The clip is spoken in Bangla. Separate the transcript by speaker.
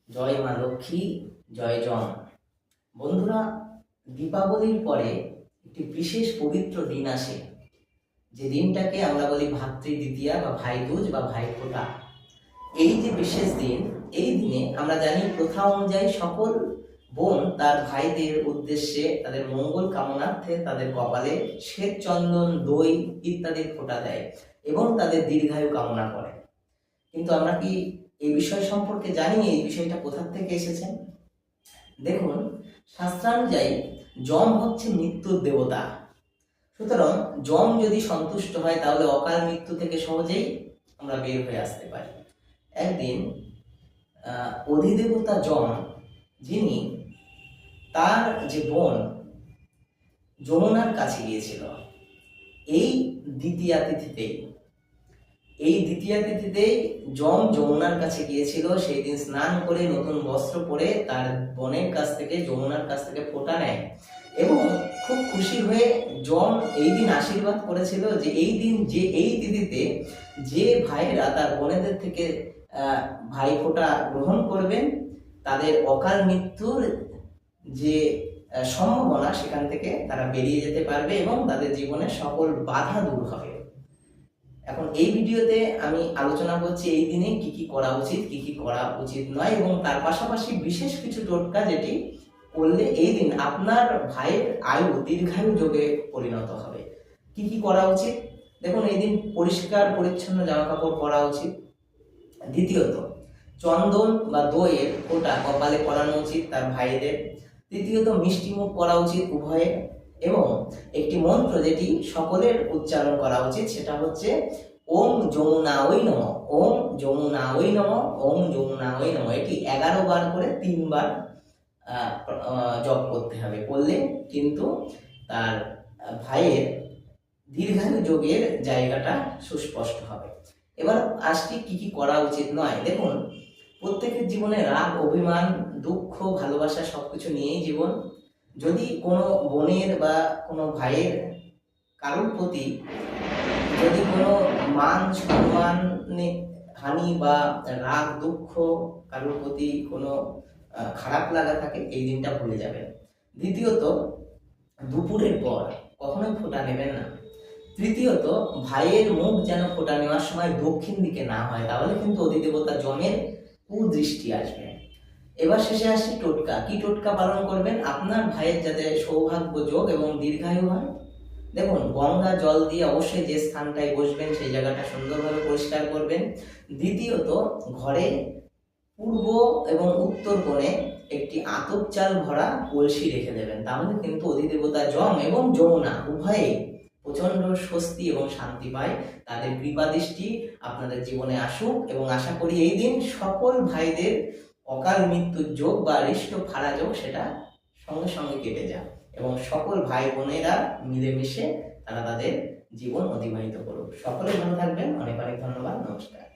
Speaker 1: জয় মা লক্ষ্মী, জয় জন। বন্ধুরা, দীপাবলির পরে একটি বিশেষ পবিত্র দিন আসে, যে দিনটাকে আমরা বলি ভাতৃ দ্বিতীয়া বা ভাইদুজ বা ভাইফোঁটা। এই যে বিশেষ দিন, এই দিনে আমরা জানি প্রথা অনুযায়ী সকল বোন তার ভাইদের উদ্দেশ্যে তাদের মঙ্গল কামনার্থে তাদের কপালে শ্বেত চন্দন, দই ইত্যাদি ফোঁটা দেয় এবং তাদের দীর্ঘায়ু কামনা করে। কিন্তু আমরা কি এই বিষয় সম্পর্কে জানি এই বিষয়টা কোথা থেকে এসেছে? দেখুন, শাস্ত্রানুযায়ী যম হচ্ছে মৃত্যুর দেবতা। সুতরাং যম যদি সন্তুষ্ট হয় তাহলে অকাল মৃত্যু থেকে সহজেই আমরা বের হয়ে আসতে পারি। একদিন অধিদেবতা যম, যিনি তার যে বোন যমুনার কাছে গিয়েছিল এই দ্বিতীয়া তিথিতেই যম যমুনার কাছে গিয়েছিল। সেই দিন স্নান করে নতুন বস্ত্র পরে তার বোনের কাছ থেকে, যমুনার কাছ থেকে ফোঁটা নেয় এবং খুব খুশি হয়ে যম এই দিন আশীর্বাদ করেছিল যে এই দিন, যে এই তিথিতে যে ভাইয়েরা তার বোনেদের থেকে ভাই ফোঁটা গ্রহণ করবেন তাদের অকাল মৃত্যুর যে সম্ভাবনা সেখান থেকে তারা বেরিয়ে যেতে পারবে এবং তাদের জীবনের সকল বাধা দূর হবে। এখন এই ভিডিওতে আমি আলোচনা করছি এই দিনে কি কি করা উচিত, কি কি করা উচিত নয়, এবং তার পাশাপাশি বিশেষ কিছু টোটকা যেটি করলে এই দিন আপনার ভাইয়ের আয়ু দীর্ঘায়ু যোগে পরিণত হবে। কি কি করা উচিত? দেখুন, এই দিন পরিষ্কার পরিচ্ছন্ন জামা কাপড় পরা উচিত। দ্বিতীয়ত, চন্দন বা দইয়ের ফোঁটা কপালে পরানো উচিত তার ভাইদের। তৃতীয়ত, মিষ্টি মুখ করা উচিত উভয়ে, এবং একটি মন্ত্র যেটি সকলের উচ্চারণ করা উচিত, সেটা হচ্ছে ওম যমুনা ওই নমঃ, ওম যমুনা ওই নমঃ, ওম যমুনা ওই নমঃ। এটি 11 বার করে 3 বার জপ করতে হবে। করলে কিন্তু তার ভাইয়ের দীর্ঘায়ু যোগের জায়গাটা সুস্পষ্ট হবে। এবার আসছি কি কি করা উচিত নয়। দেখুন, প্রত্যেকের জীবনে রাগ, অভিমান, দুঃখ, ভালোবাসা সবকিছু নিয়েই জীবন। যদি কোনো বোনের বা কোনো ভাইয়ের কারোর প্রতি যদি কোনো মান সম্মান হানি বা রাগ, দুঃখ, কারোর প্রতি কোনো খারাপ লাগা থাকে, এই দিনটা ভুলে যাবেন। দ্বিতীয়ত, দুপুরের পর কখনোই ফোঁটা নেবেন না। তৃতীয়ত, ভাইয়ের মুখ যেন ফোঁটা নেওয়ার সময় দক্ষিণ দিকে না হয়, তাহলে কিন্তু অধিদেবতা যমের কুদৃষ্টি আসবে। এবার শেষে আসি টোটকা। কি টোটকা পালন করবেন আপনার ভাইয়ের যাতে সৌভাগ্য যোগ এবং দীর্ঘায়ু হয়? দেখুন, গঙ্গা জল দিয়ে অবশ্যই যে স্থানটায় বসবেন সেই জায়গাটা সুন্দরভাবে পরিষ্কার করবেন। দ্বিতীয়ত, ঘরে পূর্ব এবং উত্তর কোণে একটি আতপ চাল ভরা কলসি রেখে দেবেন। তাহলে কিন্তু অধিদেবতা যম এবং যমুনা উভয়ে প্রচন্ড স্বস্তি এবং শান্তি পায়। তাদের কৃপা দৃষ্টি আপনাদের জীবনে আসুক, এবং আশা করি এই দিন সকল ভাইদের অকাল মৃত্যুর যোগ বা হৃষ্ট ফাড়া যোগ সেটা সঙ্গে সঙ্গে কেটে যায়, এবং সকল ভাই বোনেরা মিলেমিশে তারা তাদের জীবন অতিবাহিত করুক। সকলে ভালো থাকবেন। অনেক অনেক ধন্যবাদ। নমস্কার।